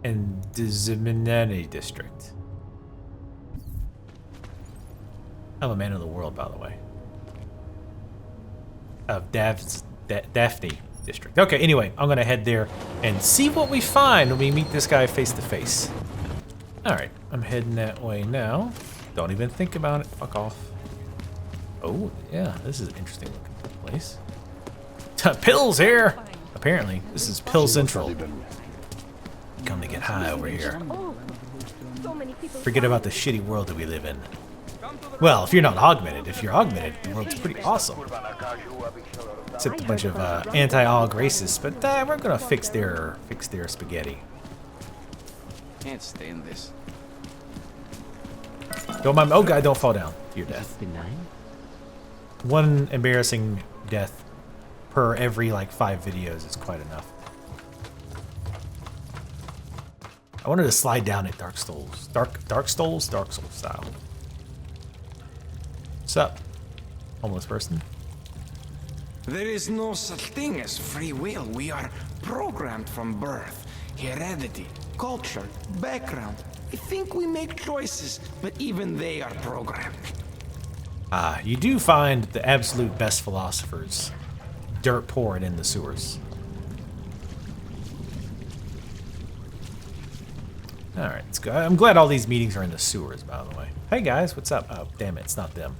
In the Zeminani district. I'm a man of the world, by the way. Of Daphne district. Okay, anyway, I'm gonna head there and see what we find when we meet this guy face to face. Alright, I'm heading that way now. Don't even think about it. Fuck off. Oh, yeah, this is an interesting looking place. Pills here! Apparently, this is Pill Central. Come to get high over here. Forget about the shitty world that we live in. Well, if you're not augmented, if you're augmented, the world's pretty awesome. Except a bunch of anti-aug racists, but we're gonna fix their spaghetti. Can't stand this. Don't mind. Oh God, don't fall down to your death. One embarrassing death per every like 5 videos is quite enough. I wanted to slide down at Dark Souls style. What's up, homeless person? There is no such thing as free will. We are programmed from birth. Heredity, culture, background. I think we make choices, but even they are programmed. You do find the absolute best philosophers dirt pouring in the sewers. All right, let's go. I'm glad all these meetings are in the sewers, by the way. Hey guys, what's up? Oh, damn it, it's not them.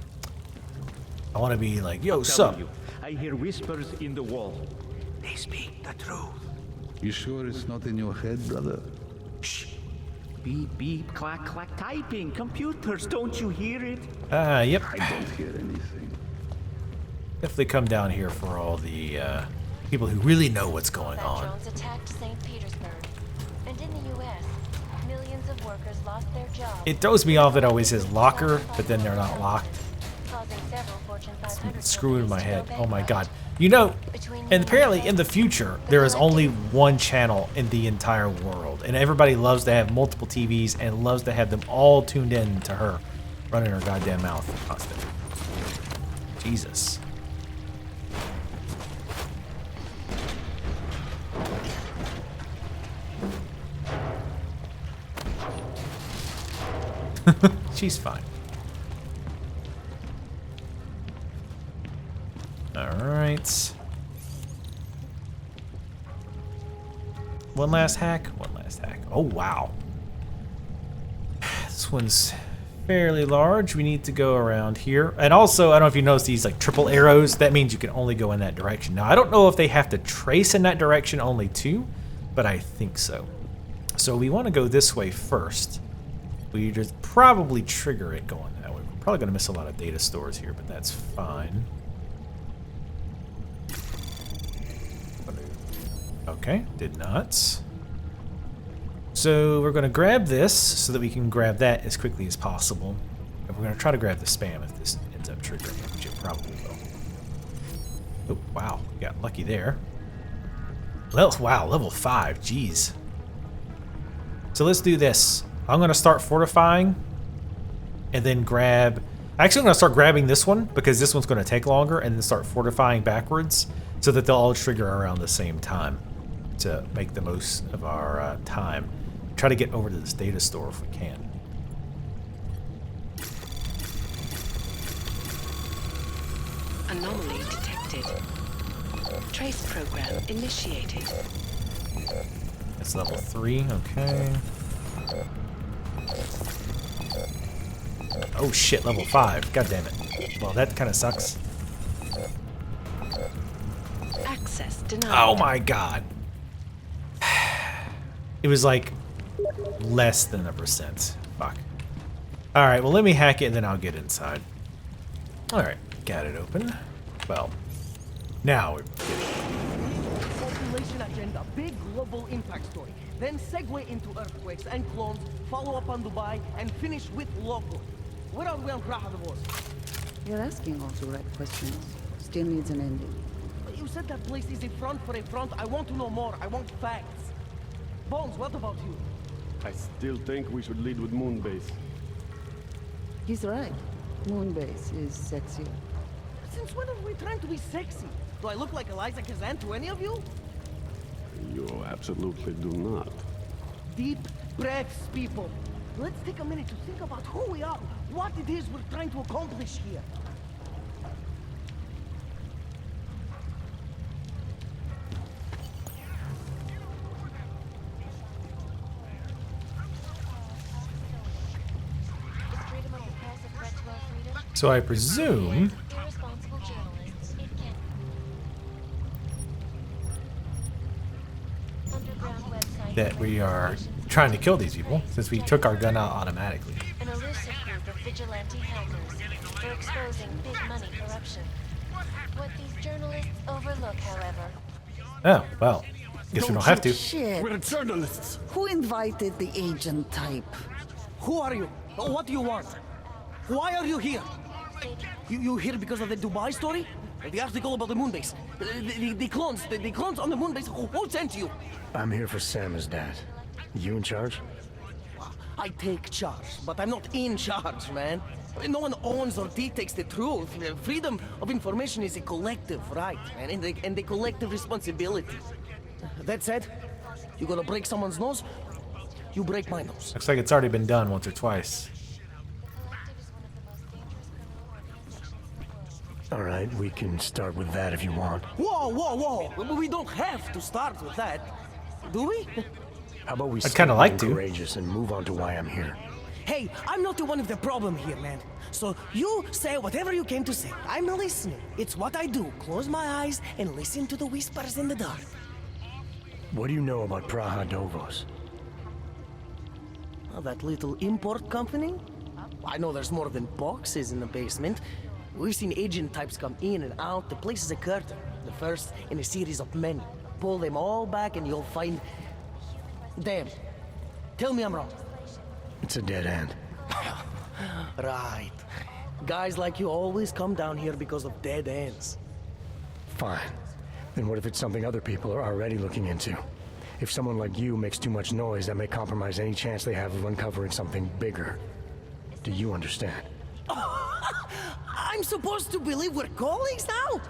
I want to be like, yo, sup? I hear whispers in the wall. They speak the truth. You sure it's not in your head, brother? Shh. Beep, beep, clack, clack, typing. Computers, don't you hear it? Yep. I don't hear anything. Definitely come down here for all the people who really know what's going on. Drones attacked St. Petersburg. And in the U.S., millions of workers lost their jobs. It throws me off that it always says locker, but then they're not locked. Causing several Fortune 500 Screwing my head. Oh my god. You know, and apparently in the future, there is only one channel in the entire world. And everybody loves to have multiple TVs and loves to have them all tuned in to her running her goddamn mouth constantly. Jesus. She's fine. Alright. One last hack. One last hack. Oh, wow. This one's fairly large. We need to go around here. And also, I don't know if you notice these like triple arrows. That means you can only go in that direction. Now, I don't know if they have to trace in that direction only too, but I think so. So we want to go this way first. We just probably trigger it going that way. We're probably going to miss a lot of data stores here, but that's fine. Okay, did not. So we're going to grab this so that we can grab that as quickly as possible. And we're going to try to grab the spam if this ends up triggering it, which it probably will. Oh, wow, we got lucky there. Wow, level 5, jeez. So let's do this. I'm going to start fortifying and then grab... Actually, I'm going to start grabbing this one because this one's going to take longer, and then start fortifying backwards so that they'll all trigger around the same time to make the most of our time. Try to get over to this data store if we can. Anomaly detected. Trace program initiated. It's level 3, okay. Oh shit, level 5. God damn it. Well, that kind of sucks. Access denied. Oh my god. It was like less than 1%. Fuck. Alright, well let me hack it and then I'll get inside. Alright, got it open. Well, now we're getting... Population agenda, big global impact story. Then segue into earthquakes and clones, follow up on Dubai, and finish with local. Where are we on Praha Divorce? You're asking all the right questions. Still needs an ending. You said that place is a front for a front. I want to know more. I want facts. Bones, what about you? I still think we should lead with Moonbase. He's right. Moonbase is sexier. Since when are we trying to be sexy? Do I look like Eliza Kazan to any of you? You absolutely do not. Deep breaths, people. Let's take a minute to think about who we are, what it is we're trying to accomplish here. So I presume that we are trying to kill these people since we took our gun out automatically. An elusive group of vigilante hackers. They're exposing big money corruption. What these journalists overlook, however. Oh, well. Guess we don't have to. Shit. We're journalists. Who invited the agent type? Who are you? What do you want? Why are you here? You here because of the Dubai story? The article about the moonbase? The clones on the moonbase? Who sent you? I'm here for Sam's dad. You in charge? I take charge, but I'm not in charge, man. No one owns or dictates the truth. Freedom of information is a collective right, man, and a collective responsibility. That said, you gonna break someone's nose? You break my nose. Looks like it's already been done once or twice. All right, we can start with that if you want. Whoa! We don't have to start with that, do we? How about we I'd kinda like to. courageous and move on to why I'm here? Hey, I'm not the one with the problem here, man. So you say whatever you came to say. I'm listening. It's what I do. Close my eyes and listen to the whispers in the dark. What do you know about Praha Dovos? Oh, that little import company? I know there's more than boxes in the basement. We've seen agent types come in and out. The place is a curtain. The first in a series of many. Pull them all back and you'll find... Damn. Tell me I'm wrong. It's a dead end. Right. Guys like you always come down here because of dead ends. Fine. Then what if it's something other people are already looking into? If someone like you makes too much noise, that may compromise any chance they have of uncovering something bigger. Do you understand? I'm supposed to believe we're colleagues now?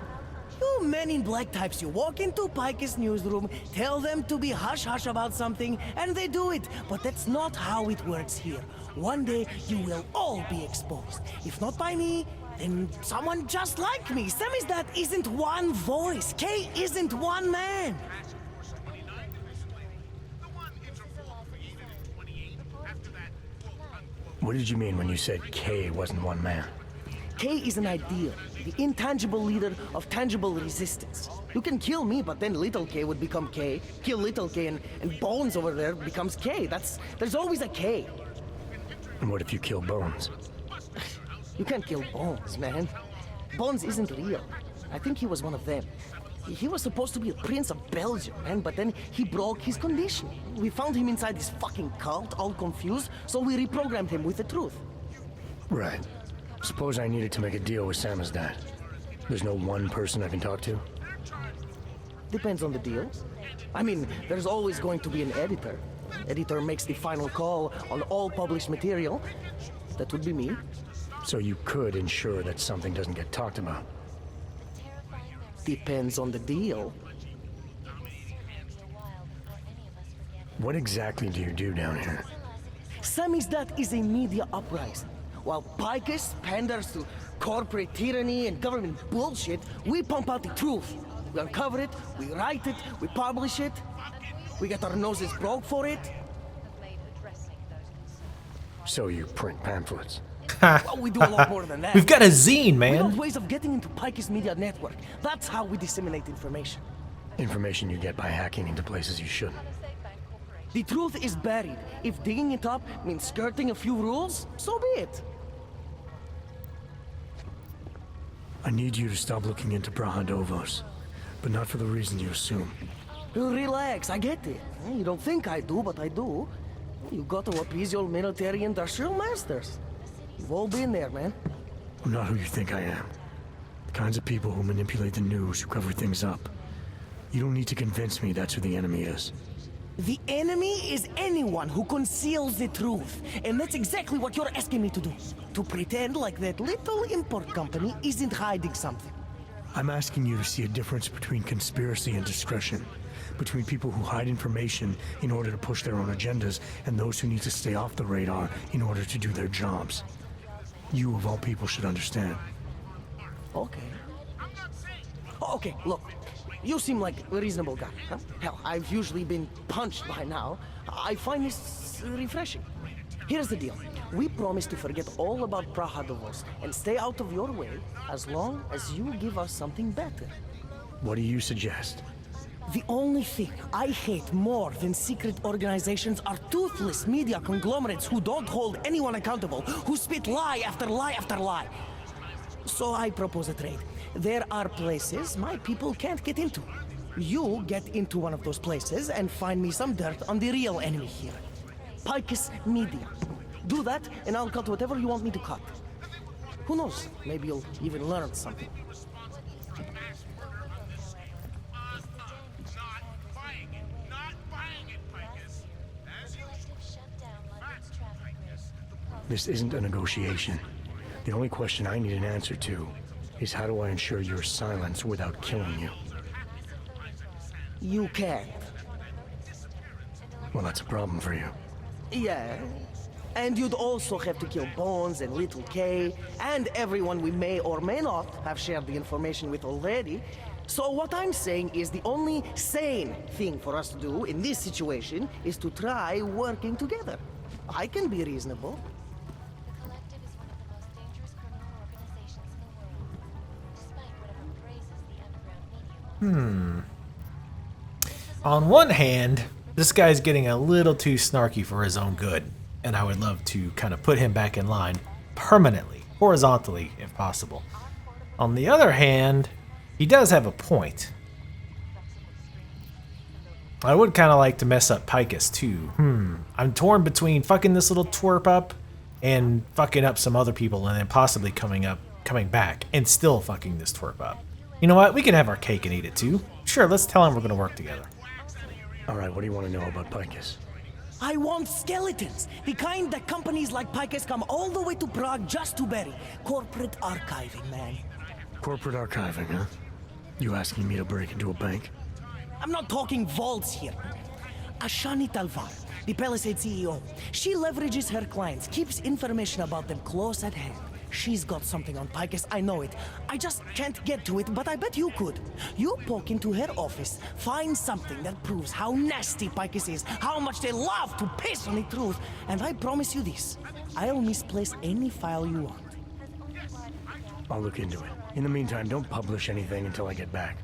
You men in black types, you walk into Pike's newsroom, tell them to be hush-hush about something, and they do it. But that's not how it works here. One day, you will all be exposed. If not by me, then someone just like me. Samizdat isn't one voice. K isn't one man. What did you mean when you said K wasn't one man? K is an ideal, the intangible leader of tangible resistance. You can kill me, but then little K would become K. Kill little K and Bones over there becomes K. There's always a K. And what if you kill Bones? You can't kill Bones, man. Bones isn't real. I think he was one of them. He was supposed to be a prince of Belgium, man, but then he broke his condition. We found him inside this fucking cult, all confused, so we reprogrammed him with the truth. Right. Suppose I needed to make a deal with Samizdat. There's no one person I can talk to? Depends on the deal. I mean, there's always going to be an editor. Editor makes the final call on all published material. That would be me. So you could ensure that something doesn't get talked about? Depends on the deal. What exactly do you do down here? Samizdat is a media uprising. While Picus panders to corporate tyranny and government bullshit, we pump out the truth. We uncover it, we write it, we publish it. We get our noses broke for it. So you print pamphlets? Well, we do a lot more than that. We've got a zine, man. We have ways of getting into Picus media network. That's how we disseminate information. Information you get by hacking into places you shouldn't. The truth is buried. If digging it up means skirting a few rules, so be it. I need you to stop looking into Praha Dovos, but not for the reason you assume. Relax, I get it. You don't think I do, but I do. You got to appease your military-industrial masters. You've all been there, man. I'm not who you think I am. The kinds of people who manipulate the news, who cover things up. You don't need to convince me that's who the enemy is. The enemy is anyone who conceals the truth. And that's exactly what you're asking me to do. To pretend like that little import company isn't hiding something. I'm asking you to see a difference between conspiracy and discretion. Between people who hide information in order to push their own agendas and those who need to stay off the radar in order to do their jobs. You, of all people, should understand. Okay. Okay, look. You seem like a reasonable guy, huh? Hell, I've usually been punched by now. I find this refreshing. Here's the deal. We promise to forget all about Praha Dovos and stay out of your way as long as you give us something better. What do you suggest? The only thing I hate more than secret organizations are toothless media conglomerates who don't hold anyone accountable, who spit lie after lie after lie. So I propose a trade. There are places my people can't get into. You get into one of those places and find me some dirt on the real enemy here. Picus Media. Do that, and I'll cut whatever you want me to cut. Who knows? Maybe you'll even learn something. This isn't a negotiation. The only question I need an answer to is how do I ensure your silence without killing you? You can't. Well, that's a problem for you. Yeah. And you'd also have to kill Bones and Little K, and everyone we may or may not have shared the information with already. So what I'm saying is the only sane thing for us to do in this situation is to try working together. I can be reasonable. The Collective is one of the most dangerous criminal organizations in the world, despite whatever praises the underground media. On one hand, this guy's getting a little too snarky for his own good, and I would love to kind of put him back in line permanently, horizontally if possible. On the other hand, he does have a point. I would kind of like to mess up Picus too. I'm torn between fucking this little twerp up and fucking up some other people and then possibly coming back and still fucking this twerp up. You know what? We can have our cake and eat it too. Sure, let's tell him we're gonna work together. Alright, what do you want to know about Picus? I want skeletons. The kind that companies like Picus come all the way to Prague just to bury. Corporate archiving, man. Corporate archiving, huh? You asking me to break into a bank? I'm not talking vaults here. Ashani Talvar, the Palisade CEO, she leverages her clients, keeps information about them close at hand. She's got something on Picus, I know it. I just can't get to it, but I bet you could. You poke into her office, find something that proves how nasty Picus is, how much they love to piss on the truth, and I promise you this, I'll misplace any file you want. I'll look into it. In the meantime, don't publish anything until I get back.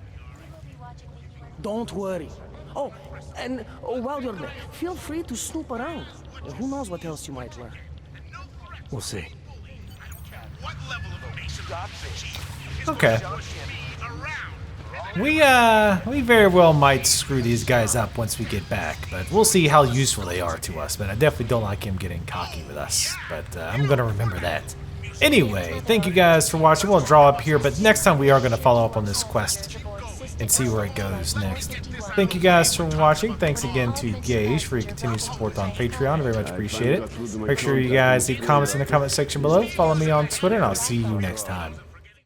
Don't worry. Oh, and while you're there, feel free to snoop around. Who knows what else you might learn. We'll see. Okay. We very well might screw these guys up once we get back, but we'll see how useful they are to us. But I definitely don't like him getting cocky with us, but I'm gonna remember that. Anyway, thank you guys for watching. We'll draw up here, but next time we are gonna follow up on this quest and see where it goes next. Thank you guys for watching. Thanks again to Gage for your continued support on Patreon. I very much appreciate it. Make sure you guys leave comments in the comment section below. Follow me on Twitter, and I'll see you next time.